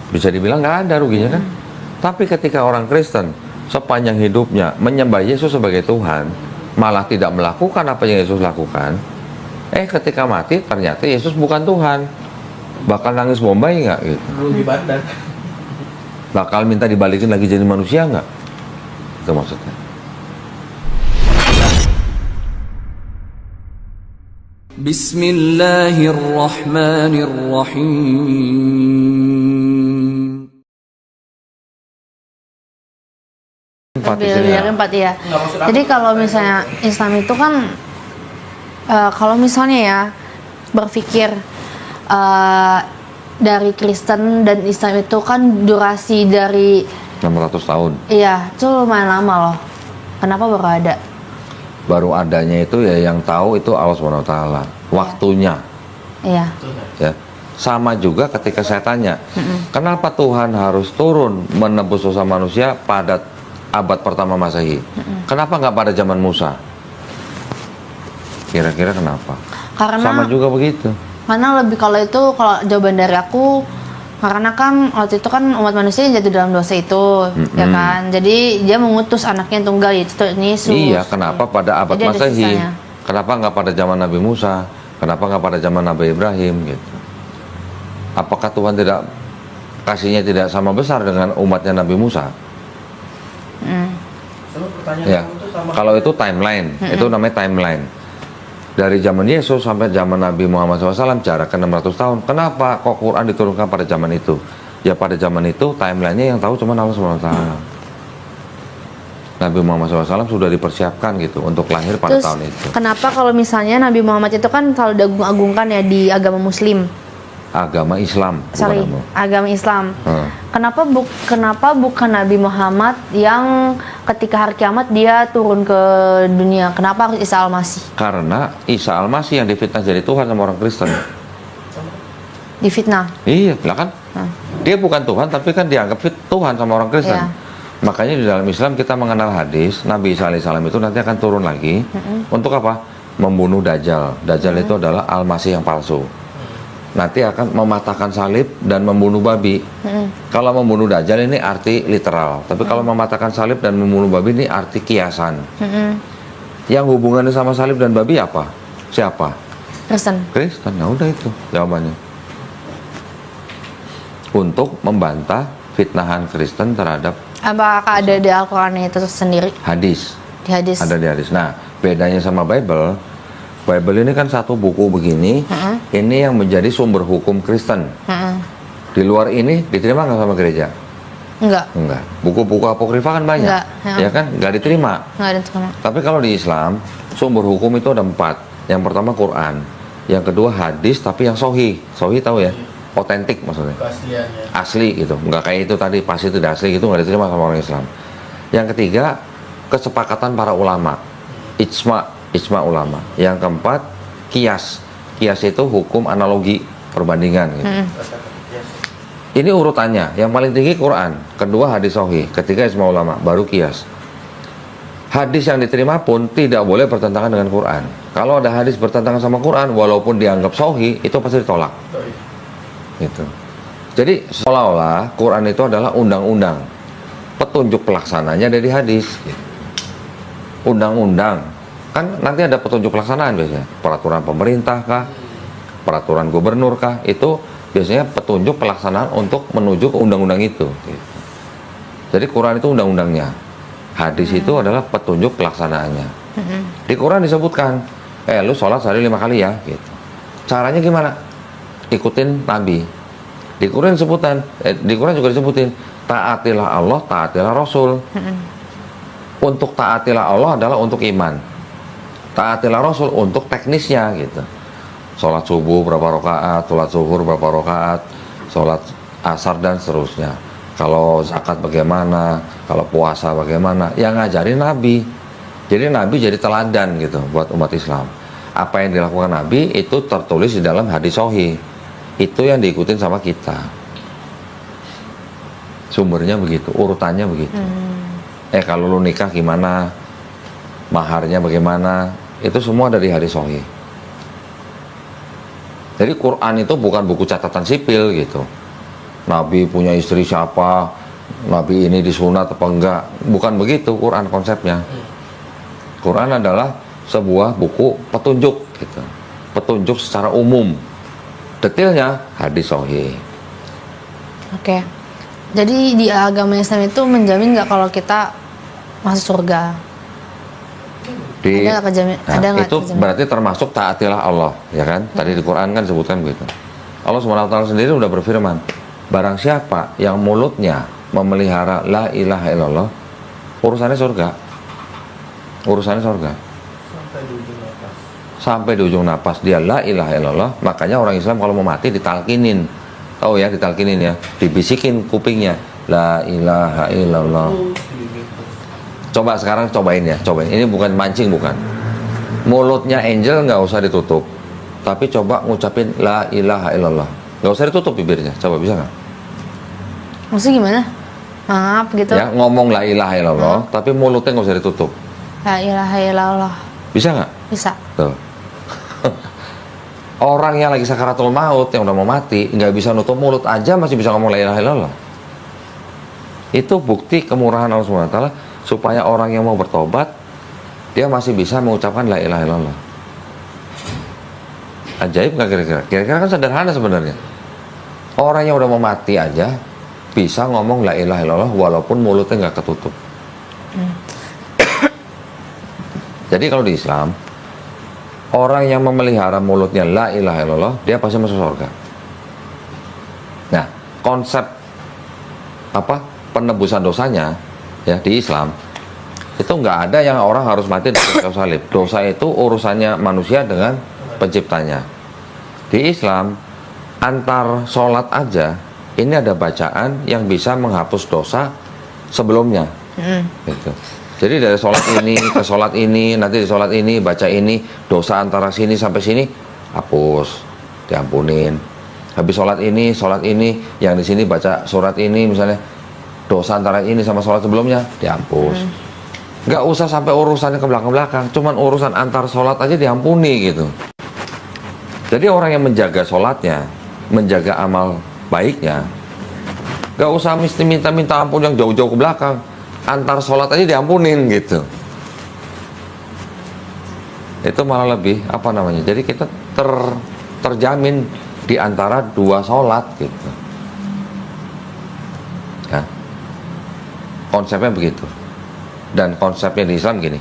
Bisa dibilang nggak ada ruginya kan. Tapi ketika orang Kristen sepanjang hidupnya menyembah Yesus sebagai Tuhan, malah tidak melakukan apa yang Yesus lakukan, ketika mati ternyata Yesus bukan Tuhan, bakal nangis bombay nggak gitu? Rugi badan. Bakal minta dibalikin lagi jadi manusia nggak? Itu maksudnya. Bismillahirrahmanirrahim. Biar empat ya. Jadi kalau misalnya Islam itu kan kalau misalnya ya berpikir dari Kristen dan Islam itu kan durasi dari 600 tahun. Iya, itu lumayan lama loh. Kenapa baru ada? Baru adanya itu ya yang tahu itu Allah SWT. Waktunya. Iya. Ya. Sama juga ketika saya tanya, kenapa Tuhan harus turun menebus dosa manusia pada abad pertama Masehi? Kenapa nggak pada zaman Musa? Kira-kira kenapa? Karena Sama juga begitu. Karena lebih kalau jawaban dari aku, karena kan waktu itu kan umat manusia yang jatuh dalam dosa itu, ya kan. Jadi dia mengutus anaknya yang tunggal itu Yesus. Iya, kenapa pada abad Jadi ada Masehi? sisanya. Kenapa nggak pada zaman Nabi Musa? Kenapa nggak pada zaman Nabi Ibrahim gitu? Apakah Tuhan tidak kasihnya tidak sama besar dengan umatnya Nabi Musa? Ya, kalau itu timeline, itu namanya timeline. Dari zaman Yesus sampai zaman Nabi Muhammad SAW jarak ke 600 tahun. Kenapa kok Quran diturunkan pada zaman itu? Ya pada zaman itu timelinenya yang tahu cuma Allah SWT. Nabi Muhammad SAW sudah dipersiapkan gitu untuk lahir pada Terus, tahun itu. kenapa kalau misalnya Nabi Muhammad itu kan selalu diagung-agungkan ya di agama Muslim? Agama Islam, Sorry, bukan agama Islam. Kenapa bukan Nabi Muhammad yang ketika hari kiamat dia turun ke dunia? Kenapa harus Isa Al-Masih? Karena Isa Al-Masih yang difitnah jadi Tuhan sama orang Kristen. Difitnah. Iya, lah kan? Dia bukan Tuhan tapi kan dianggap Tuhan sama orang Kristen. Iya. Makanya di dalam Islam kita mengenal hadis Nabi Isa alaihissalam itu nanti akan turun lagi untuk apa? Membunuh Dajjal. Dajjal itu adalah Al-Masih yang palsu. Nanti akan mematahkan salib dan membunuh babi. Kalau membunuh Dajjal ini arti literal, tapi kalau mematahkan salib dan membunuh babi ini arti kiasan. Yang hubungannya sama salib dan babi apa? Siapa? Kristen. Kristen. Nah udah itu jawabannya. Untuk membantah fitnahan Kristen terhadap Apakah ada di Al-Quran itu sendiri? hadis. Di hadis. Ada di hadis. Nah, bedanya sama Bible, Bible ini kan satu buku begini, ini yang menjadi sumber hukum Kristen. Di luar ini diterima nggak sama gereja? Enggak. Enggak. Buku-buku apokrifa kan banyak, Enggak, ya kan? Nggak diterima. Enggak ada terima. Tapi kalau di Islam, sumber hukum itu ada 4. Yang pertama Quran, yang kedua hadis, tapi yang sahih. Sahih tahu ya? Otentik maksudnya. Keasliannya. Asli gitu, nggak kayak itu tadi pasti tidak asli gitu, nggak diterima sama orang Islam. Yang ketiga kesepakatan para ulama, ijma ulama. Yang keempat kias itu hukum analogi perbandingan gitu. Ini urutannya, yang paling tinggi Quran, kedua hadis sahih, ketiga ijma ulama, baru kias. Hadis yang diterima pun tidak boleh bertentangan dengan Quran. Kalau ada hadis bertentangan sama Quran walaupun dianggap sahih, itu pasti ditolak gitu. Jadi seolah-olah Quran itu adalah undang-undang, petunjuk pelaksananya ada di hadis gitu. Undang-undang kan nanti ada petunjuk pelaksanaan biasanya, peraturan pemerintah kah, peraturan gubernur kah, itu biasanya petunjuk pelaksanaan untuk menuju ke undang-undang itu gitu. Jadi Quran itu undang-undangnya, hadis itu adalah petunjuk pelaksanaannya. Di Quran disebutkan lu sholat sehari 5 kali ya gitu. Caranya gimana? Ikutin Nabi. Di Quran di Quran juga disebutin taatilah Allah, taatilah Rasul. Untuk taatilah Allah adalah untuk iman, taatilah Rasul untuk teknisnya gitu. Sholat subuh berapa rakaat, sholat zuhur berapa rakaat, sholat asar dan seterusnya. Kalau zakat bagaimana, kalau puasa bagaimana, yang ngajarin Nabi. Jadi Nabi jadi teladan gitu buat umat Islam. Apa yang dilakukan Nabi itu tertulis di dalam hadis sahih. Itu yang diikutin sama kita. Sumbernya begitu, urutannya begitu. Kalau lu nikah gimana, maharnya bagaimana, itu semua dari hadis sahih. Jadi Quran itu bukan buku catatan sipil gitu. Nabi punya istri siapa, Nabi ini disunat apa enggak. Bukan begitu Quran konsepnya. Quran adalah sebuah buku petunjuk gitu. Petunjuk secara umum. Detailnya hadis sahih. Oke. Jadi di agama Islam itu menjamin nggak kalau kita masuk surga? Ada nggak kejamin? Nah, Ada nggak itu kejamin? berarti termasuk taatilah Allah, ya kan? Tadi di Quran kan sebutkan begitu. Allah SWT sendiri udah berfirman, barang siapa yang mulutnya memelihara la ilaha illallah, urusannya surga. Urusannya surga. Sampai di ujung napas dia la ilaha illallah. Makanya orang Islam kalau mau mati ditalkinin. Tahu ya, ditalkinin ya, dibisikin kupingnya la ilaha illallah. Coba sekarang cobain ya, cobain. Ini bukan mancing, bukan. Mulutnya Angel nggak usah ditutup, tapi coba ngucapin la ilaha illallah. Nggak usah ditutup bibirnya, coba bisa nggak? Maksudnya gimana? Maaf gitu. Ya, ngomong la ilaha illallah, tapi mulutnya nggak usah ditutup. La ilaha illallah. Bisa nggak? Bisa. Tuh. Orang yang lagi sakaratul maut, yang udah mau mati, nggak bisa nutup mulut aja masih bisa ngomong la ilaha illallah. Itu bukti kemurahan Allah SWT, supaya orang yang mau bertobat, dia masih bisa mengucapkan la ilaha illallah. Ajaib nggak kira-kira? Kira-kira kan sederhana sebenarnya. Orang yang udah mau mati aja bisa ngomong la ilaha illallah walaupun mulutnya nggak ketutup. Jadi kalau di Islam, orang yang memelihara mulutnya la ilaha illallah, dia pasti masuk surga. Nah, konsep apa penebusan dosanya ya di Islam itu nggak ada yang orang harus mati di kayu salib. Dosa itu urusannya manusia dengan penciptanya. Di Islam antar sholat aja ini ada bacaan yang bisa menghapus dosa sebelumnya. Gitu. Jadi dari sholat ini ke sholat ini, nanti di sholat ini baca ini, dosa antara sini sampai sini hapus, diampunin. Habis sholat ini yang di sini baca surat ini misalnya, dosa antara ini sama sholat sebelumnya dihapus. Nggak usah sampai urusannya ke belakang-belakang, cuman urusan antar sholat aja diampuni gitu. Jadi orang yang menjaga sholatnya, menjaga amal baiknya, nggak usah mesti minta ampun yang jauh-jauh ke belakang. Antar sholat aja diampunin gitu. Itu malah lebih apa namanya? Jadi kita terjamin di antara dua sholat gitu. Ya. Konsepnya begitu. Dan konsepnya di Islam gini.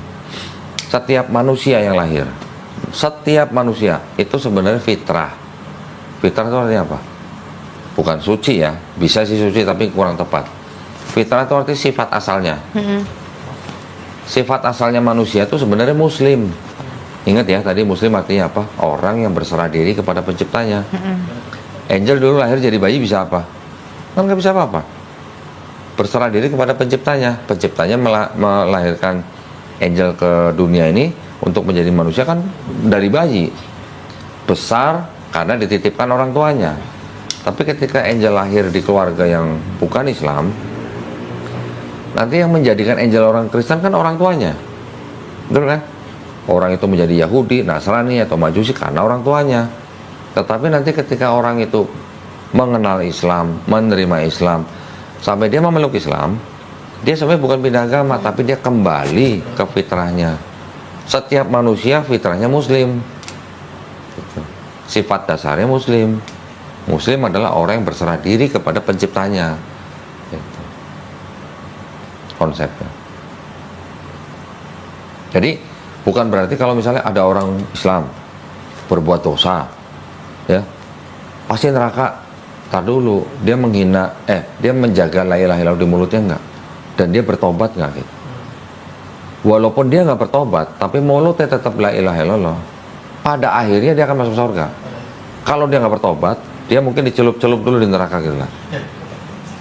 Setiap manusia yang lahir, setiap manusia itu sebenarnya fitrah. Fitrah itu artinya apa? Bukan suci ya. Bisa sih suci tapi kurang tepat. Fitrah itu arti sifat asalnya. Sifat asalnya manusia itu sebenarnya muslim. Ingat ya, tadi muslim artinya apa? Orang yang berserah diri kepada penciptanya. Angel dulu lahir jadi bayi bisa apa? Kan nggak bisa apa-apa. Berserah diri kepada penciptanya. Penciptanya melahirkan Angel ke dunia ini untuk menjadi manusia kan dari bayi. Besar karena dititipkan orang tuanya. Tapi ketika Angel lahir di keluarga yang bukan Islam, nanti yang menjadikan Angel orang Kristen kan orang tuanya. Betul kan? Orang itu menjadi Yahudi, Nasrani atau Majusi karena orang tuanya. Tetapi nanti ketika orang itu mengenal Islam, menerima Islam, sampai dia memeluk Islam, dia sebenarnya bukan pindah agama, tapi dia kembali ke fitrahnya. Setiap manusia fitrahnya muslim. Sifat dasarnya muslim. Muslim adalah orang yang berserah diri kepada penciptanya. Konsepnya. Jadi bukan berarti kalau misalnya ada orang Islam berbuat dosa, ya pasti neraka. Tar dulu, dia menghina, dia menjaga la ilaha illallah di mulutnya enggak, dan dia bertobat enggak gitu. Walaupun dia nggak bertobat, tapi mulutnya tetap la ilaha illallah. Pada akhirnya dia akan masuk surga. Kalau dia nggak bertobat, dia mungkin dicelup-celup dulu di neraka gitu lah.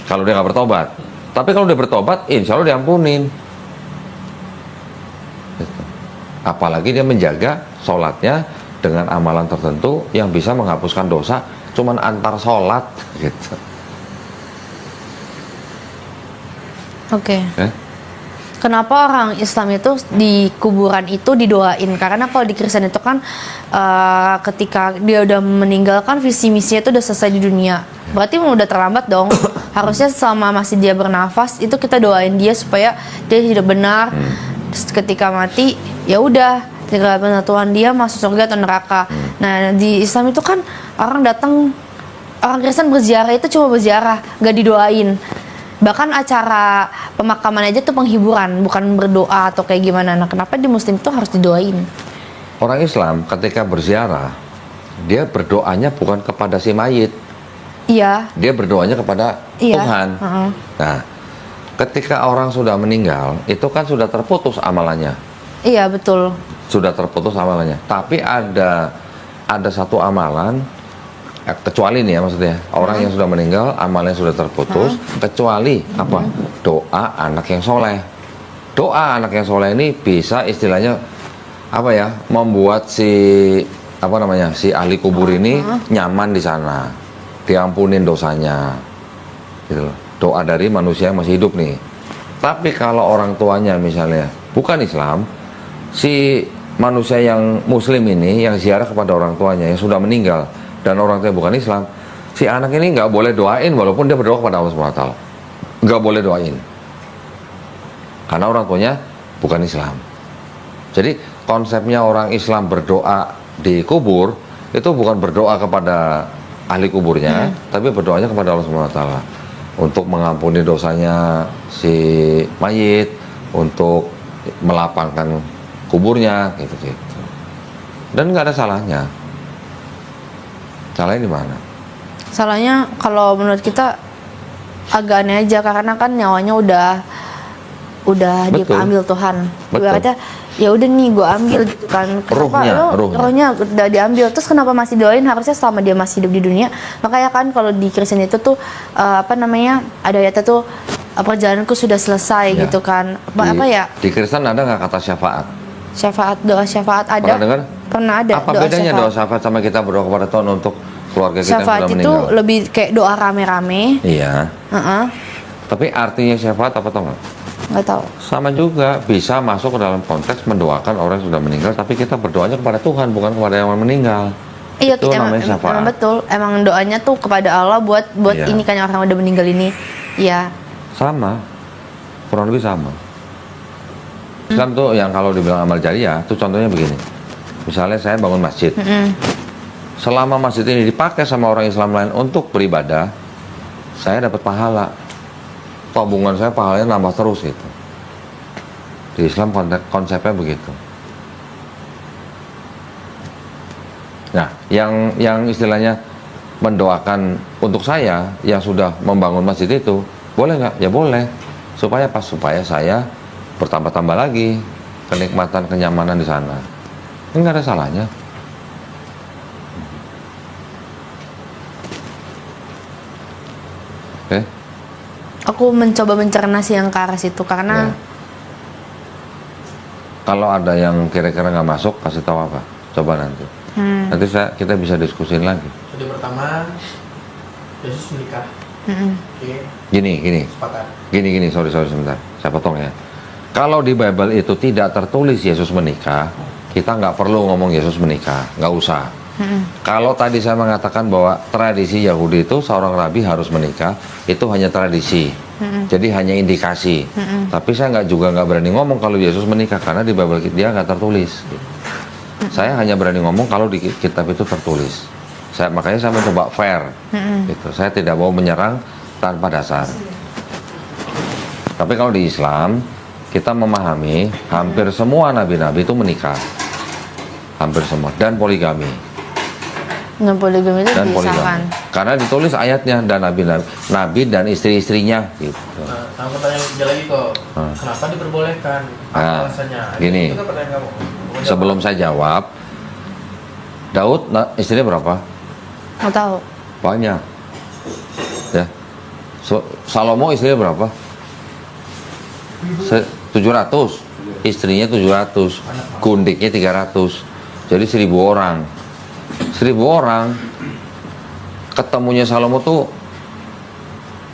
Kalau dia nggak bertobat. Tapi kalau dia bertobat, insya Allah diampunin. Gitu. Apalagi dia menjaga sholatnya dengan amalan tertentu yang bisa menghapuskan dosa cuman antar sholat gitu. Oke. kenapa orang Islam itu di kuburan itu didoain? Karena kalau di Kristen itu kan ketika dia udah meninggal kan visi misinya itu udah selesai di dunia. Berarti udah terlambat dong. Harusnya selama masih dia bernafas itu kita doain dia supaya dia hidup benar. Terus ketika mati ya udah tinggal penentuan dia masuk surga atau neraka. Nah di Islam itu kan orang datang, orang Kristen berziarah itu cuma berziarah, nggak didoain. Bahkan acara pemakaman aja tuh penghiburan, bukan berdoa atau kayak gimana. Nah, kenapa di Muslim tuh harus didoain? Orang Islam ketika berziarah, dia berdoanya bukan kepada si mayit, Iya. dia berdoanya kepada Iya. Tuhan. Nah, ketika orang sudah meninggal, itu kan sudah terputus amalannya, Iya, betul. sudah terputus amalannya. Tapi ada satu amalan, kecuali nih ya maksudnya, orang yang sudah meninggal, amalnya sudah terputus, kecuali apa? Doa anak yang soleh. Doa anak yang soleh ini bisa istilahnya apa ya, membuat si apa namanya, si ahli kubur ini nyaman di sana, diampunin dosanya, gitu loh. Doa dari manusia yang masih hidup nih. Tapi kalau orang tuanya misalnya bukan Islam, si manusia yang Muslim ini yang ziarah kepada orang tuanya yang sudah meninggal dan orang tua bukan Islam, si anak ini nggak boleh doain walaupun dia berdoa kepada Allah SWT. Nggak boleh doain karena orang tuanya bukan Islam. Jadi konsepnya orang Islam berdoa di kubur itu bukan berdoa kepada ahli kuburnya, tapi berdoanya kepada Allah SWT untuk mengampuni dosanya si mayit, untuk melapangkan kuburnya, gitu-gitu. Dan nggak ada salahnya. Salahnya di mana? Salahnya kalau menurut kita agak aneh aja, karena kan nyawanya udah Betul. diambil Tuhan. Betul. Ibaratnya ya udah nih gue ambil gitu kan. Kenapa Ruhnya. rohnya udah diambil, terus kenapa masih doain? Harusnya selama dia masih hidup di dunia. Makanya kan kalau di Kristen itu tuh apa namanya, ada ayatnya tuh perjalananku sudah selesai Ya. gitu kan. Apa ya? Di Kristen ada nggak kata syafaat? Syafaat, doa syafaat ada. Pernah dengar? Pernah ada. Apa bedanya doa syafaat sama kita berdoa kepada Tuhan untuk keluarga kita yang Syafaat sudah itu meninggal? lebih kayak doa rame-rame. Iya. Heeh. Tapi artinya syafaat apa tau nggak? Nggak tahu. Sama juga, bisa masuk ke dalam konteks mendoakan orang yang sudah meninggal, tapi kita berdoanya kepada Tuhan, bukan kepada yang meninggal. Iya, Itu namanya syafaat. emang betul. Emang doanya tuh kepada Allah buat Iya. ini kan orang yang udah meninggal ini. Iya. Sama, kurang lebih sama. Islam tuh yang kalau dibilang amal jariah, tuh contohnya begini. Misalnya saya bangun masjid. Selama masjid ini dipakai sama orang Islam lain untuk beribadah, saya dapat pahala. Tabungan saya pahalanya nambah terus gitu. Di Islam konsepnya begitu. Nah, yang istilahnya mendoakan untuk saya yang sudah membangun masjid itu, boleh nggak? Ya boleh. Supaya pas, supaya saya bertambah-tambah lagi kenikmatan, kenyamanan di sana. Ini nggak ada salahnya. Oke? Aku mencoba mencerna sih yang ke arah situ karena Ya. Kalau ada yang kira-kira nggak masuk, kasih tahu apa? Coba nanti. Nanti kita bisa diskusin lagi. Jadi pertama, Yesus menikah. Oke, Gini. sepakat. Gini, sorry sebentar, saya potong ya. Kalau di Bible itu tidak tertulis Yesus menikah, kita nggak perlu ngomong Yesus menikah, nggak usah. Kalau tadi saya mengatakan bahwa tradisi Yahudi itu seorang rabi harus menikah, itu hanya tradisi, jadi hanya indikasi. Tapi saya nggak berani ngomong kalau Yesus menikah karena di Bible dia nggak tertulis. Saya hanya berani ngomong kalau di kitab itu tertulis. Makanya saya mencoba fair, gitu. Saya tidak mau menyerang tanpa dasar. Tapi kalau di Islam, kita memahami hampir semua nabi-nabi itu menikah, hampir semua, dan poligami. non poligami itu Dan disahkan. poligami. Karena ditulis ayatnya, dan nabi dan istri-istrinya, gitu. Nah, aku tanya dia lagi kok, kenapa diperbolehkan? Apa Nah, alasannya? gini. Itu kan pertanyaan kamu. Kamu jawab. Sebelum saya jawab, Daud istrinya berapa? Nggak tahu. Banyak. Ya. Salomo istrinya berapa? 700. Istrinya 700. Gundiknya 300. Jadi 1000 orang. 1000 orang. Ketemunya Salomo tuh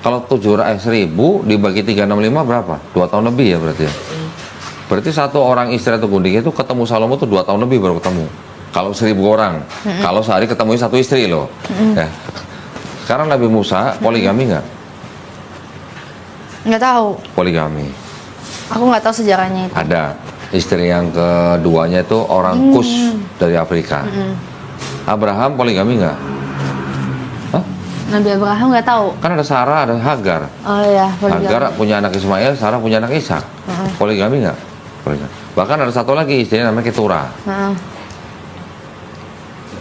kalau 1000 dibagi 365 berapa? 2 tahun lebih ya berarti ya. Berarti satu orang istri atau gundik itu ketemu Salomo tuh 2 tahun lebih baru ketemu. Kalau 1.000 orang, kalau sehari ketemu satu istri loh. Ya. Sekarang Nabi Musa poligami nggak? Nggak tahu. Poligami. Aku nggak tahu sejarahnya itu. Ada. Istri yang keduanya itu orang Kus dari Afrika. Abraham poligami nggak? Hah? Nabi Abraham nggak tahu. Kan ada Sarah, ada Hagar. Oh iya, poligami. Hagar punya anak Ismail, Sarah punya anak Ishak. Poligami nggak? Poligami. Bahkan ada satu lagi istrinya namanya Keturah. Heeh.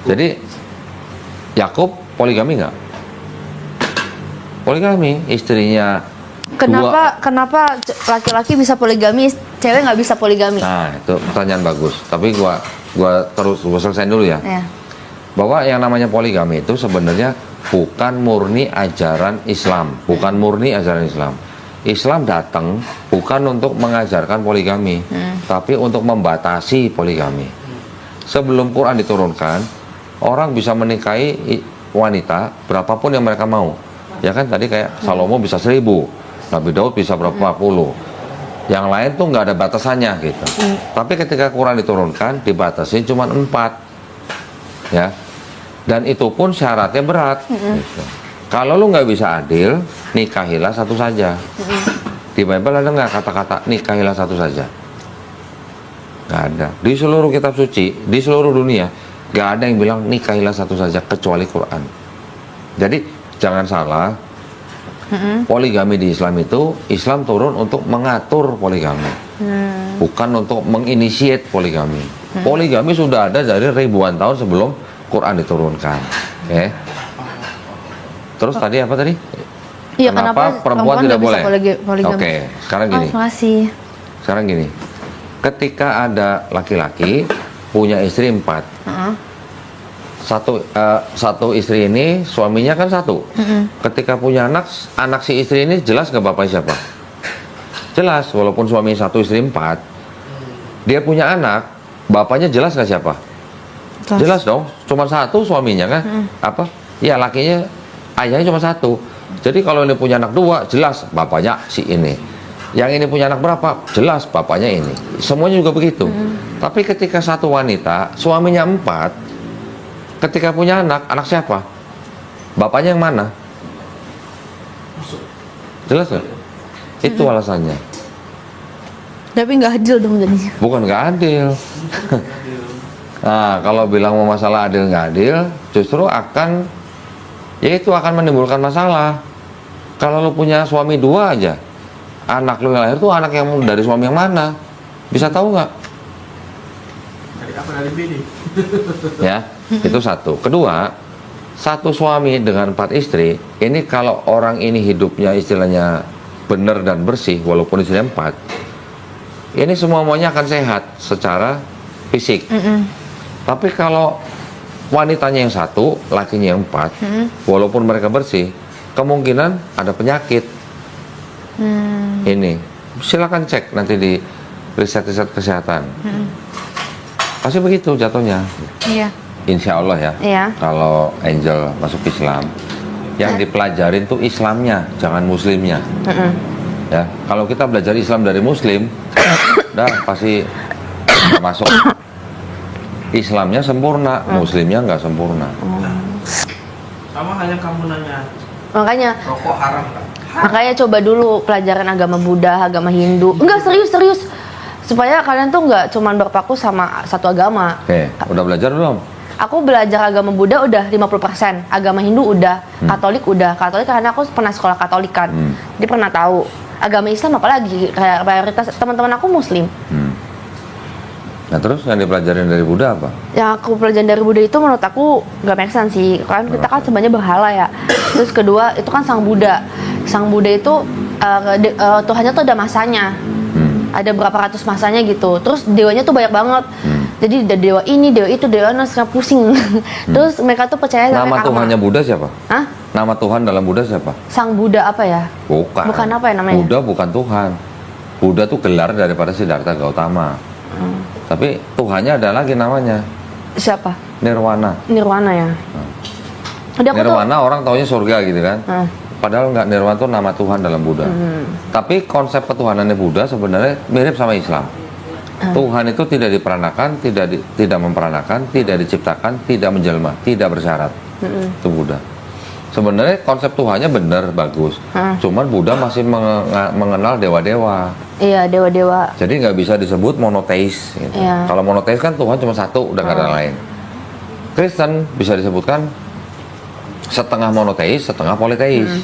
Jadi Yakub poligami nggak? Poligami, istrinya Kenapa laki-laki bisa poligami, cewek nggak bisa poligami? Nah, itu pertanyaan bagus. Tapi gua selesaiin dulu ya. Ya. Bahwa yang namanya poligami itu sebenarnya bukan murni ajaran Islam, bukan murni ajaran Islam. Islam datang bukan untuk mengajarkan poligami, tapi untuk membatasi poligami. Sebelum Quran diturunkan, orang bisa menikahi wanita berapapun yang mereka mau. Ya kan tadi kayak Salomo bisa 1.000, Nabi Daud bisa berapa puluh. Yang lain tuh nggak ada batasannya gitu. Tapi ketika Quran diturunkan, dibatasi cuma 4. Ya. Dan itu pun syaratnya berat. Gitu. Kalau lu nggak bisa adil, nikahilah satu saja. Di Bible ada nggak kata-kata nikahilah satu saja? Nggak ada. Di seluruh kitab suci, di seluruh dunia, nggak ada yang bilang nikahilah satu saja kecuali Quran. Jadi jangan salah. Poligami di Islam itu, Islam turun untuk mengatur poligami, bukan untuk menginisiat poligami. Poligami sudah ada dari ribuan tahun sebelum Quran diturunkan. Oke. Terus tadi apa tadi? Iya, Kenapa perempuan tidak nggak bisa boleh? poligami? Oke, sekarang gini. Oh, makasih. Sekarang gini. Ketika ada laki-laki punya istri 4, satu istri ini suaminya kan satu. Ketika punya anak si istri ini jelas nggak bapaknya siapa? Jelas, walaupun suami satu istri 4, dia punya anak, bapaknya jelas nggak siapa? Jelas dong, cuma satu suaminya kan? Apa? Ya lakinya, ayahnya cuma satu. Jadi kalau ini punya anak 2, jelas bapaknya si ini. Yang ini punya anak berapa? Jelas bapaknya ini. Semuanya juga begitu. Tapi ketika satu wanita, suaminya 4, ketika punya anak siapa? Bapaknya yang mana? Jelas nggak? Itu alasannya. Tapi nggak adil dong jadinya. Bukan nggak adil. Nah, kalau bilang mau masalah adil nggak adil, justru akan, ya itu akan menimbulkan masalah. Kalau lu punya suami 2 aja, anak lu yang lahir tuh anak yang dari suami yang mana? Bisa tahu nggak? Dari apa dari bini? Ya, itu satu. Kedua, satu suami dengan 4 istri, ini kalau orang ini hidupnya istilahnya benar dan bersih, walaupun istrinya 4, ini semuanya akan sehat secara fisik. Tapi kalau wanitanya yang 1, lakinya yang 4, walaupun mereka bersih, kemungkinan ada penyakit. Ini, silakan cek nanti di riset-riset kesehatan. Pasti begitu jatuhnya. Iya. Insya Allah ya. Iya. Kalau Angel masuk Islam, yang dipelajarin tuh Islamnya, jangan Muslimnya. Ya, kalau kita belajar Islam dari Muslim, dah pasti nggak masuk. Islamnya sempurna, Muslimnya nggak sempurna. Sama hanya kamu nanya, Makanya rokok haram nggak? Makanya coba dulu pelajaran agama Buddha, agama Hindu. Enggak, serius. Supaya kalian tuh nggak cuman berpaku sama satu agama. Oke, udah belajar belum? Aku belajar agama Buddha udah 50%, agama Hindu udah, Katolik udah. Katolik karena aku pernah sekolah Katolik kan. Jadi pernah tahu. Agama Islam apalagi, kayak mayoritas teman-teman aku Muslim. Nah terus yang dipelajarin dari Buddha apa? Yang aku pelajarin dari Buddha itu menurut aku nggak make sense sih. Kan kita kan sebenarnya berhala ya. Terus kedua itu kan Sang Buddha. Sang Buddha itu Tuhannya tuh ada masanya. Ada berapa ratus masanya gitu. Terus dewanya tuh banyak banget. Jadi ada dewa ini, dewa itu, dewa itu sekarang pusing. Terus mereka tuh percaya sama Nama karma. Tuhannya Buddha siapa? Hah? Nama Tuhan dalam Buddha siapa? Sang Buddha apa ya? Bukan. Bukan apa ya namanya? Buddha bukan Tuhan. Buddha tuh gelar daripada Siddhartha Gautama. Tapi Tuhannya ada lagi namanya. Siapa? Nirwana. Nirwana ya. Jadi aku Nirwana orang taunya surga gitu kan. Padahal nggak, Nirwana itu nama Tuhan dalam Buddha. Tapi konsep ketuhanannya Buddha sebenarnya mirip sama Islam. Tuhan itu tidak diperanakan, tidak memperanakan, tidak diciptakan, tidak menjelma, tidak bersyarat. Itu Buddha. Sebenarnya konsep Tuhannya benar, bagus. Cuman Buddha masih mengenal dewa-dewa. Iya, dewa-dewa. Jadi nggak bisa disebut monoteis. Gitu. Iya. Kalau monoteis kan Tuhan cuma satu, udah nggak ada lain. Kristen bisa disebutkan setengah monoteis, setengah politeis.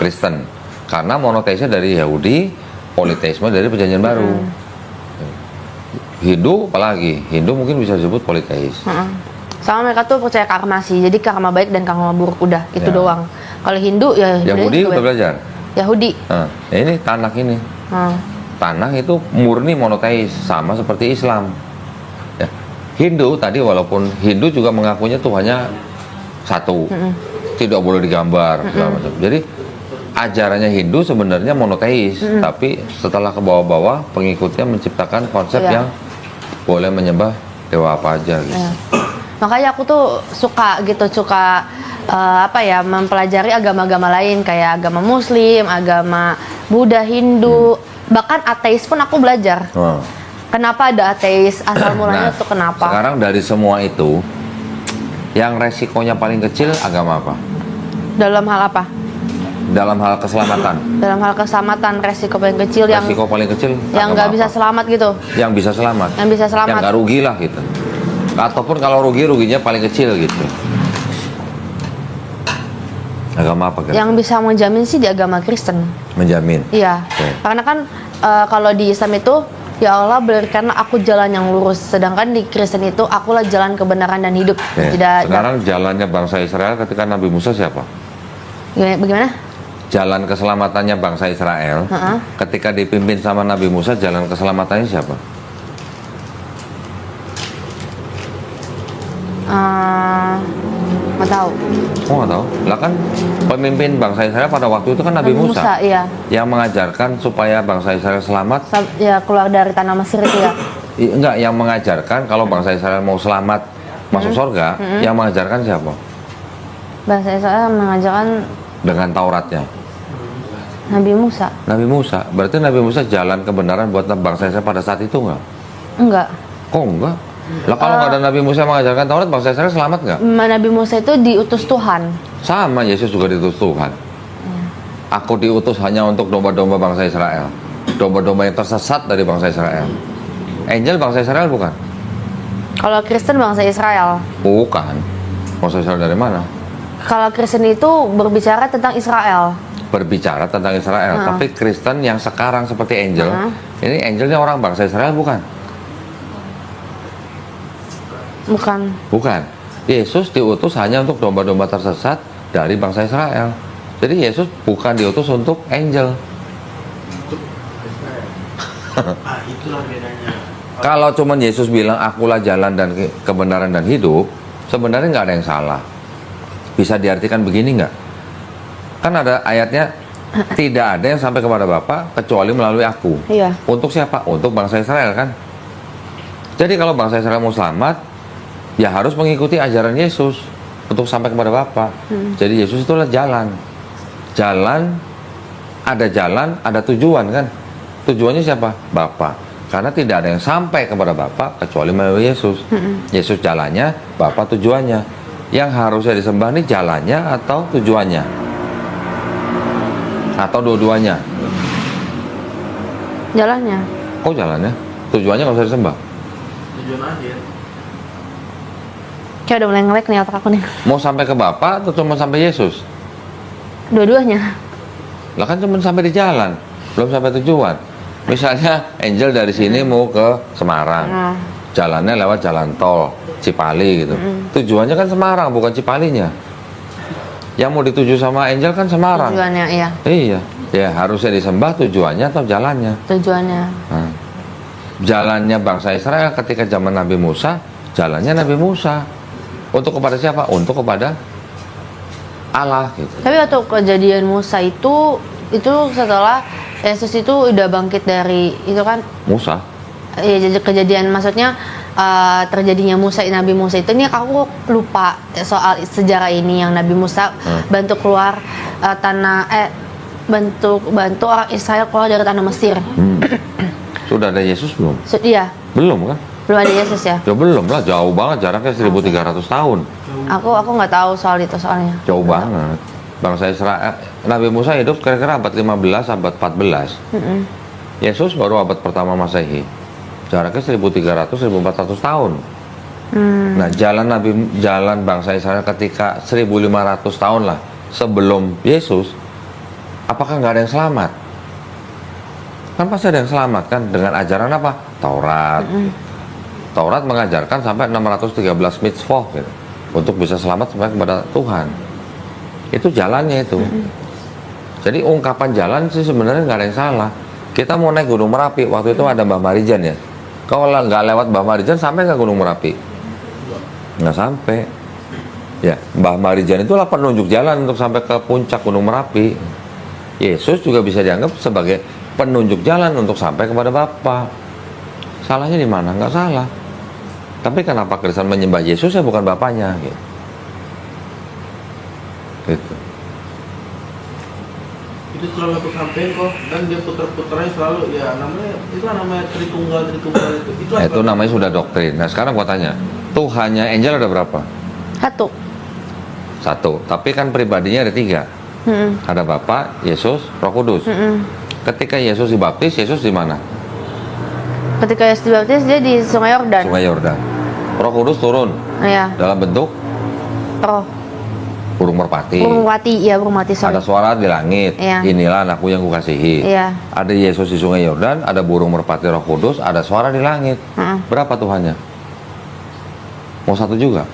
Kristen. Karena monoteisnya dari Yahudi, politeisme dari Perjanjian Baru. Hindu apalagi? Hindu mungkin bisa disebut politeis. Sama mereka tuh percaya karma sih, jadi karma baik dan karma buruk udah itu Ya. doang. Kalau Hindu ya Yahudi juga udah belajar. Yahudi. Nah, ya ini Tanakh ini. Tanakh itu murni monoteis, sama seperti Islam. Ya. Hindu tadi walaupun Hindu juga mengakunya Tuhannya satu, tidak boleh digambar segala macam. Jadi ajarannya Hindu sebenarnya monoteis, tapi setelah ke bawah-bawah pengikutnya menciptakan konsep Iya. yang boleh menyembah dewa apa aja gitu. Iya. Makanya aku tuh suka mempelajari agama-agama lain kayak agama Muslim, agama Buddha, Hindu, bahkan ateis pun aku belajar. Wah. Kenapa ada ateis? Asal mulanya tuh kenapa? Sekarang dari semua itu, yang resikonya paling kecil agama apa? Dalam hal apa? Dalam hal keselamatan. Dalam hal keselamatan, resiko paling kecil Resiko paling kecil yang agama nggak bisa apa? selamat gitu. Yang bisa selamat. Yang bisa selamat. Yang nggak rugi lah gitu. Ataupun kalau ruginya paling kecil gitu. Agama apa kan? Yang bisa menjamin sih di agama Kristen. Menjamin. Iya. Oke. Karena kan kalau di Islam itu ya Allah berikanlah aku jalan yang lurus. Sedangkan di Kristen itu akulah jalan kebenaran dan hidup. Oke. Tidak. Sekarang jalannya bangsa Israel ketika Nabi Musa siapa? Bagaimana? Jalan keselamatannya bangsa Israel ketika dipimpin sama Nabi Musa, jalan keselamatannya siapa? Nggak tahu. Oh nggak tahu. Lah kan pemimpin bangsa Israel pada waktu itu kan Nabi Musa, Iya. yang mengajarkan supaya bangsa Israel selamat. Ya keluar dari tanah Mesir itu ya. Enggak, yang mengajarkan kalau bangsa Israel mau selamat masuk surga, yang mengajarkan siapa? Bahasa Israel mengajarkan Dengan Tauratnya. Nabi Musa. Nabi Musa. Berarti Nabi Musa jalan kebenaran buat bangsa Israel pada saat itu nggak? Enggak. Kok enggak? Lah kalau nggak ada Nabi Musa yang mengajarkan Taurat, bangsa Israel selamat nggak? Nabi Musa itu diutus Tuhan. Sama, Yesus juga diutus Tuhan. Aku diutus hanya untuk domba-domba bangsa Israel. Domba-domba yang tersesat dari bangsa Israel. Angel bangsa Israel bukan? Kalau Kristen bangsa Israel. Bukan. Bangsa Israel dari mana? Kalau Kristen itu berbicara tentang Israel. Berbicara tentang Israel. Tapi Kristen yang sekarang seperti Angel, ini Angelnya orang bangsa Israel bukan? Bukan. Bukan. Yesus diutus hanya untuk domba-domba tersesat dari bangsa Israel. Jadi Yesus bukan diutus untuk Angel. Itulah bedanya. Kalau cuman Yesus bilang akulah jalan dan kebenaran dan hidup, sebenarnya nggak ada yang salah. Bisa diartikan begini nggak? Kan ada ayatnya, tidak ada yang sampai kepada Bapa kecuali melalui aku. Iya. Untuk siapa? Untuk bangsa Israel kan? Jadi kalau bangsa Israel mau selamat, ya harus mengikuti ajaran Yesus untuk sampai kepada Bapa. Jadi Yesus itulah jalan. Jalan, ada tujuan kan? Tujuannya siapa? Bapa. Karena tidak ada yang sampai kepada Bapa kecuali melalui Yesus. Yesus jalannya, Bapa tujuannya. Yang harusnya disembah ini jalannya atau tujuannya? Atau dua-duanya? Jalannya. Kok jalannya? Tujuannya nggak usah disembah. Tujuan akhir. Kayak udah mulai ngelek nih otak aku nih. Mau sampai ke Bapa atau cuma sampai Yesus? Dua-duanya. Lah kan cuma sampai di jalan, belum sampai tujuan. Misalnya Angel dari sini mau ke Semarang, jalannya lewat jalan tol Cipali gitu. Tujuannya kan Semarang, bukan Cipalinya. Yang mau dituju sama Angel kan Semarang. Tujuannya, iya. Iya, ya harusnya disembah tujuannya atau jalannya. Tujuannya. Nah, jalannya bangsa Israel ketika zaman Nabi Musa, jalannya Nabi Musa. Untuk kepada siapa? Untuk kepada Allah gitu. Tapi waktu kejadian Musa itu setelah Yesus itu udah bangkit dari itu kan? Musa. Ya, jadi kejadian maksudnya terjadinya Nabi Musa itu, nih aku lupa soal sejarah ini yang Nabi Musa bantu keluar bantu orang Israel keluar dari tanah Mesir. Sudah ada Yesus belum? Iya, Belum kan? Belum ada Yesus ya? Ya belum lah, jauh banget jaraknya 1300 tahun. Aku nggak tahu soal itu soalnya. Jauh banget. Bangsa Israel, Nabi Musa hidup kira-kira abad 15, abad 14. Yesus baru abad pertama Masehi. Jaraknya 1300-1400 tahun. Nah, jalan bangsa Israel ketika 1500 tahun lah sebelum Yesus, apakah nggak ada yang selamat? Kan pasti ada yang selamat kan dengan ajaran apa? Taurat. Taurat mengajarkan sampai 613 mitzvah gitu, untuk bisa selamat sampai kepada Tuhan. Itu jalannya itu. Jadi ungkapan jalan sih sebenarnya nggak ada yang salah. Kita mau naik Gunung Merapi, waktu itu ada Mbah Marijan ya. Kalau nggak lewat Mbah Marijan sampai nggak Gunung Merapi? Nggak sampai. Ya, Mbah Marijan itulah penunjuk jalan untuk sampai ke puncak Gunung Merapi. Yesus juga bisa dianggap sebagai penunjuk jalan untuk sampai kepada Bapa. Salahnya di mana? Nggak salah. Tapi kenapa Kristen menyembah Yesus ya bukan Bapaknya? Gitu. Itu selalu aku sampein kok, dan dia puter-puternya selalu ya namanya Tritunggal itu. Itu namanya sudah doktrin. Nah sekarang gua tanya, Tuhannya Angel ada berapa? Satu. Tapi kan pribadinya ada 3. Ada Bapa, Yesus, Roh Kudus. Ketika Yesus dibaptis, Yesus di mana? Ketika Yesus dibaptis dia di Sungai Yordan. Sungai Yordan. Roh Kudus turun Iya. dalam bentuk Roh. burung merpati. Burung merpati, sorry. Ada suara di langit. Iya. Inilah anakku yang kukasihi. Iya. Ada Yesus di Sungai Yordan, ada burung merpati Roh Kudus, ada suara di langit. Berapa Tuhannya? Mau satu juga?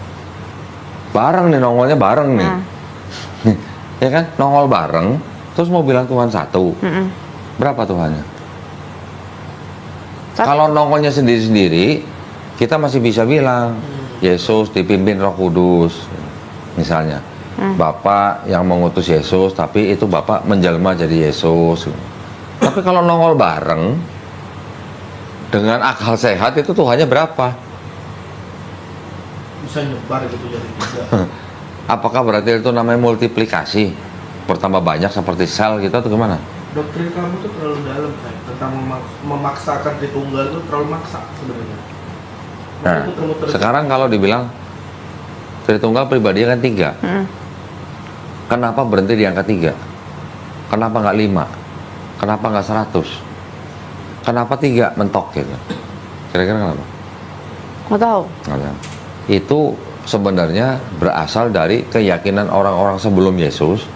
Bareng nih, nongolnya bareng nih. Ya kan? Nongol bareng, terus mau bilang Tuhan satu. Berapa Tuhannya? Kalau nongolnya sendiri-sendiri, kita masih bisa bilang Yesus dipimpin Roh Kudus. Misalnya, Bapak yang mengutus Yesus, tapi itu Bapak menjelma jadi Yesus. Tapi kalau nongol bareng dengan akal sehat, itu Tuhannya berapa? Bisa nyebar gitu jadi 3. Apakah berarti itu namanya multiplikasi? Bertambah banyak seperti sel gitu atau gimana? Doktrin kamu tuh terlalu dalam kan, tentang memaksakan Tritunggal itu terlalu maksa sebenarnya. Nah, sekarang kalau dibilang Tritunggal pribadinya kan 3. Kenapa berhenti di angka 3? Kenapa nggak 5? Kenapa nggak 100? Kenapa 3 mentok gitu? Kira-kira kenapa? Nggak tahu. Nggak tahu. Itu sebenarnya berasal dari keyakinan orang-orang sebelum Yesus,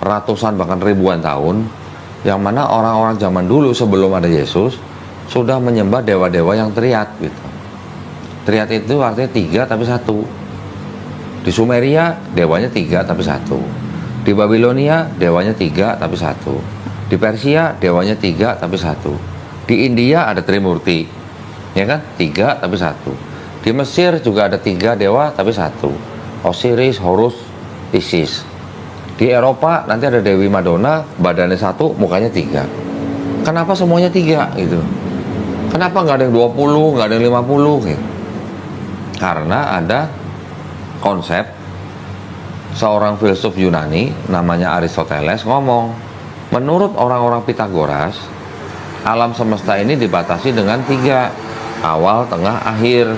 ratusan bahkan ribuan tahun, yang mana orang-orang zaman dulu sebelum ada Yesus sudah menyembah dewa-dewa yang triad gitu. Triad itu artinya 3 tapi 1. Di Sumeria dewanya 3 tapi 1. Di Babilonia dewanya 3 tapi 1. Di Persia dewanya 3 tapi 1. Di India ada Trimurti, ya kan? 3 tapi 1. Di Mesir juga ada 3 dewa tapi 1. Osiris, Horus, Isis. Di Eropa nanti ada Dewi Madonna, badannya 1, mukanya 3. Kenapa semuanya 3 gitu? Kenapa nggak ada yang 20, nggak ada yang 50 gitu? Karena ada konsep seorang filsuf Yunani namanya Aristoteles ngomong, menurut orang-orang Pitagoras, alam semesta ini dibatasi dengan 3, awal, tengah, akhir.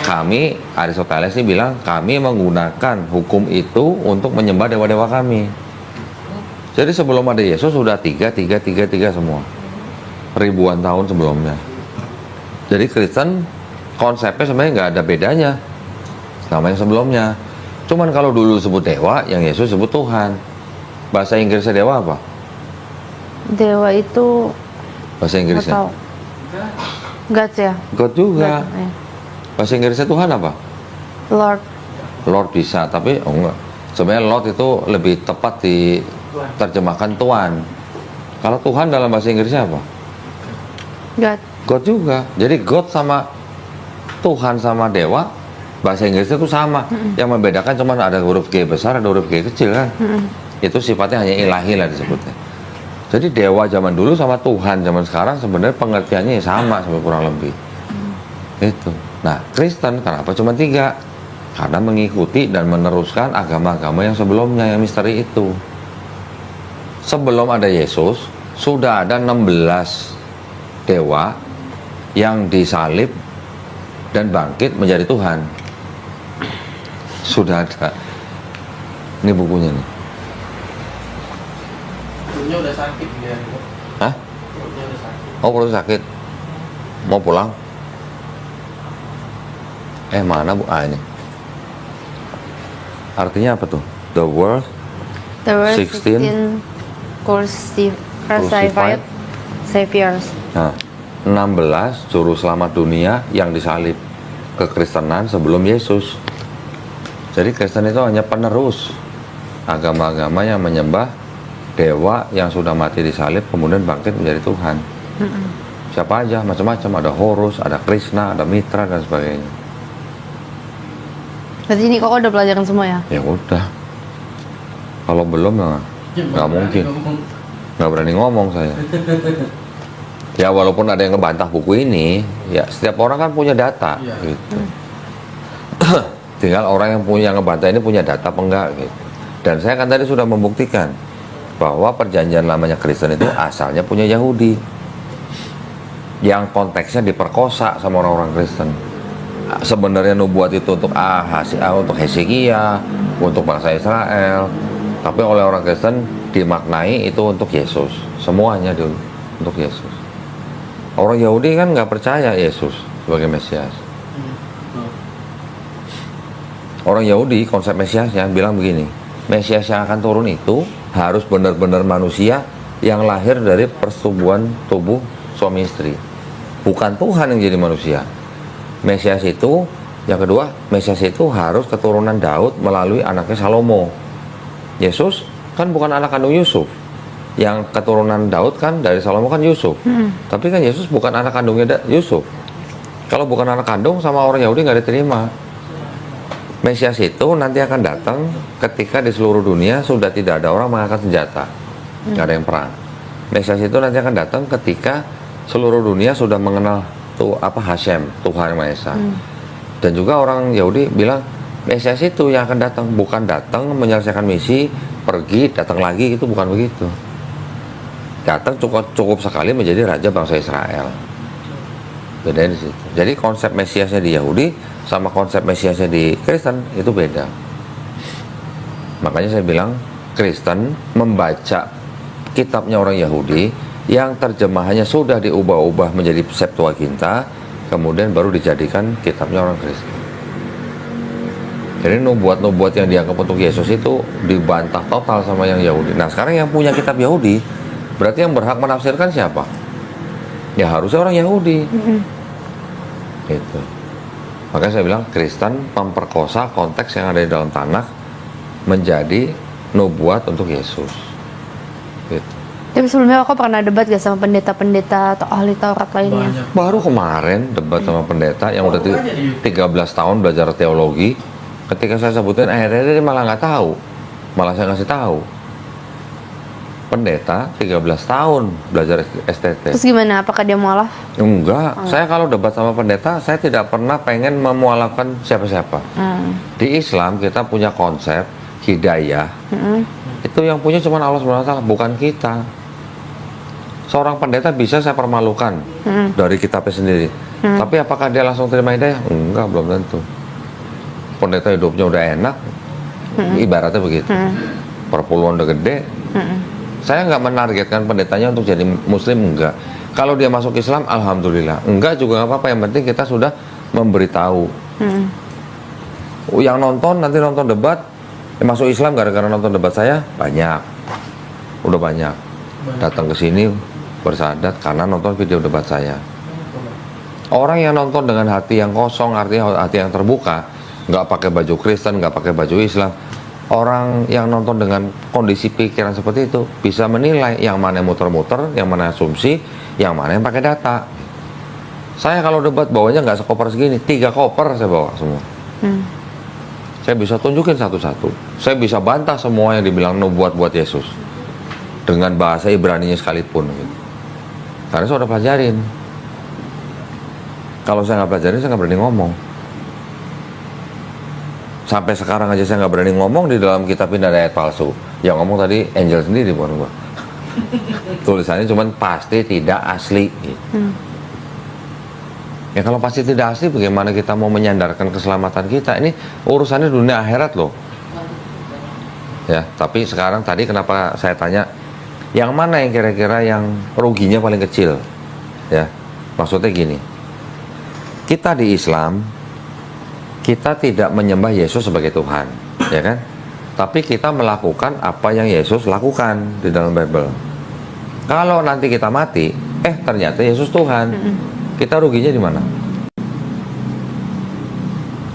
Kami, Aristoteles ini bilang, kami menggunakan hukum itu untuk menyembah dewa-dewa kami. Jadi sebelum ada Yesus sudah 3 semua. Ribuan tahun sebelumnya. Jadi Kristen konsepnya sebenarnya nggak ada bedanya sama yang sebelumnya. Cuman kalau dulu sebut dewa, yang Yesus sebut Tuhan. Bahasa Inggrisnya dewa apa? Dewa itu Bahasa Inggrisnya? nggak tahu. God ya. God juga. God, ya. Bahasa Inggrisnya Tuhan apa? Lord. Lord bisa, tapi enggak. Sebenarnya Lord itu lebih tepat diterjemahkan Tuhan. Kalau Tuhan dalam bahasa Inggrisnya apa? God. God juga. Jadi God sama Tuhan sama dewa, bahasa Inggrisnya itu sama. Yang membedakan cuma ada huruf G besar, ada huruf G kecil kan. Itu sifatnya hanya ilahi lah disebutnya. Jadi dewa zaman dulu sama Tuhan zaman sekarang sebenarnya pengertiannya sama kurang lebih. Itu. Nah, Kristen kenapa cuma 3? Karena mengikuti dan meneruskan agama-agama yang sebelumnya, yang misteri itu. Sebelum ada Yesus, sudah ada 16 dewa yang disalib dan bangkit menjadi Tuhan. Sudah ada. Ini bukunya nih. Perutnya udah sakit dia. Hah? Perutnya udah sakit. Oh, perut sakit. Mau pulang? Mana bu? Ini. Artinya apa tuh? The world The word 16 crucified saviors. Nah, 16 juru selamat dunia yang disalib. Kekristenan sebelum Yesus. Jadi Kristen itu hanya penerus agama-agama yang menyembah dewa yang sudah mati disalib kemudian bangkit menjadi Tuhan. Siapa aja, macam-macam, ada Horus, ada Krishna, ada Mitra dan sebagainya. Berarti ini kok udah pelajaran semua ya? Ya udah. Kalau belum ya nggak mungkin. Nggak berani ngomong saya. Ya walaupun ada yang ngebantah buku ini, ya setiap orang kan punya data, Iya. gitu. Tinggal orang yang punya ngebantah ini punya data apa enggak, gitu. Dan saya kan tadi sudah membuktikan bahwa perjanjian lamanya Kristen itu asalnya punya Yahudi, yang konteksnya diperkosa sama orang-orang Kristen. Sebenarnya nubuat itu untuk untuk Hezekia, untuk bangsa Israel, tapi oleh orang Kristen dimaknai itu untuk Yesus, semuanya dulu untuk Yesus. Orang Yahudi kan nggak percaya Yesus sebagai Mesias. Orang Yahudi konsep Mesiasnya bilang begini, Mesias yang akan turun itu harus benar-benar manusia yang lahir dari persetubuhan tubuh suami istri, bukan Tuhan yang jadi manusia. Mesias itu, yang kedua, Mesias itu harus keturunan Daud melalui anaknya Salomo. Yesus kan bukan anak kandung Yusuf. Yang keturunan Daud kan dari Salomo kan Yusuf. Tapi kan Yesus bukan anak kandungnya Yusuf. Kalau bukan anak kandung sama orang Yahudi nggak diterima. Mesias itu nanti akan datang ketika di seluruh dunia sudah tidak ada orang mengangkat senjata, nggak ada yang perang. Mesias itu nanti akan datang ketika seluruh dunia sudah mengenal Hashem, Tuhan yang Maha Esa. Dan juga orang Yahudi bilang Mesias itu yang akan datang, bukan datang menyelesaikan misi, pergi, datang lagi, itu bukan begitu. Datang cukup sekali menjadi raja bangsa Israel. Bedanya di situ. Jadi konsep Mesiasnya di Yahudi sama konsep Mesiasnya di Kristen itu beda. Makanya saya bilang Kristen membaca kitabnya orang Yahudi yang terjemahannya sudah diubah-ubah menjadi Septuaginta, kemudian baru dijadikan kitabnya orang Kristen. Jadi nubuat-nubuat yang dianggap untuk Yesus itu dibantah total sama yang Yahudi. Nah sekarang yang punya kitab Yahudi, berarti yang berhak menafsirkan siapa? Ya harusnya orang Yahudi. Gitu. Makanya saya bilang Kristen memperkosa konteks yang ada di dalam Tanakh menjadi nubuat untuk Yesus. Gitu. Tapi sebelumnya aku pernah debat gak sama pendeta-pendeta atau ahli Taurat lainnya? Banyak. Baru kemarin debat sama pendeta yang udah 13 tahun belajar teologi. Ketika saya sebutin akhirnya dia malah nggak tahu, malah saya ngasih tahu. Pendeta 13 tahun belajar STT. Terus gimana? Apakah dia mualaf? Enggak, saya kalau debat sama pendeta saya tidak pernah pengen memualafkan siapa-siapa. Di Islam kita punya konsep hidayah. Itu yang punya cuma Allah SWT, bukan kita. Seorang pendeta bisa saya permalukan dari kitabnya sendiri. Tapi apakah dia langsung terima hidayah? Enggak, belum tentu. Pendeta hidupnya udah enak, ibaratnya begitu. Perpuluhan udah gede. Saya nggak menargetkan pendetanya untuk jadi muslim, enggak. Kalau dia masuk Islam, alhamdulillah. Enggak juga nggak apa-apa, yang penting kita sudah memberitahu. Yang nonton, nanti nonton debat, masuk Islam gara-gara nonton debat saya, banyak. Udah banyak. Datang ke sini bersahadat karena nonton video debat saya. Orang yang nonton dengan hati yang kosong, artinya hati yang terbuka, nggak pakai baju Kristen, nggak pakai baju Islam. Orang yang nonton dengan kondisi pikiran seperti itu bisa menilai yang mana yang muter-muter, yang mana asumsi, yang mana yang pakai data. Saya kalau debat bawanya nggak sekoper segini, 3 koper saya bawa semua. Saya bisa tunjukin satu-satu. Saya bisa bantah semua yang dibilang nubuat buat Yesus dengan bahasa Ibraninya sekalipun. Gitu. Karena saya udah pelajarin. Kalau saya nggak pelajarin, saya nggak berani ngomong. Sampai sekarang aja saya nggak berani ngomong di dalam kitab ini ada ayat palsu. Yang ngomong tadi Angel sendiri bukan gua. Tulisannya cuman pasti tidak asli. Gitu. Ya kalau pasti tidak asli, bagaimana kita mau menyandarkan keselamatan kita? Ini urusannya dunia akhirat loh. Ya, tapi sekarang tadi kenapa saya tanya, yang mana yang kira-kira yang ruginya paling kecil? Ya, maksudnya gini, kita di Islam, kita tidak menyembah Yesus sebagai Tuhan, ya kan? Tapi kita melakukan apa yang Yesus lakukan di dalam Bible. Kalau nanti kita mati, ternyata Yesus Tuhan, kita ruginya di mana?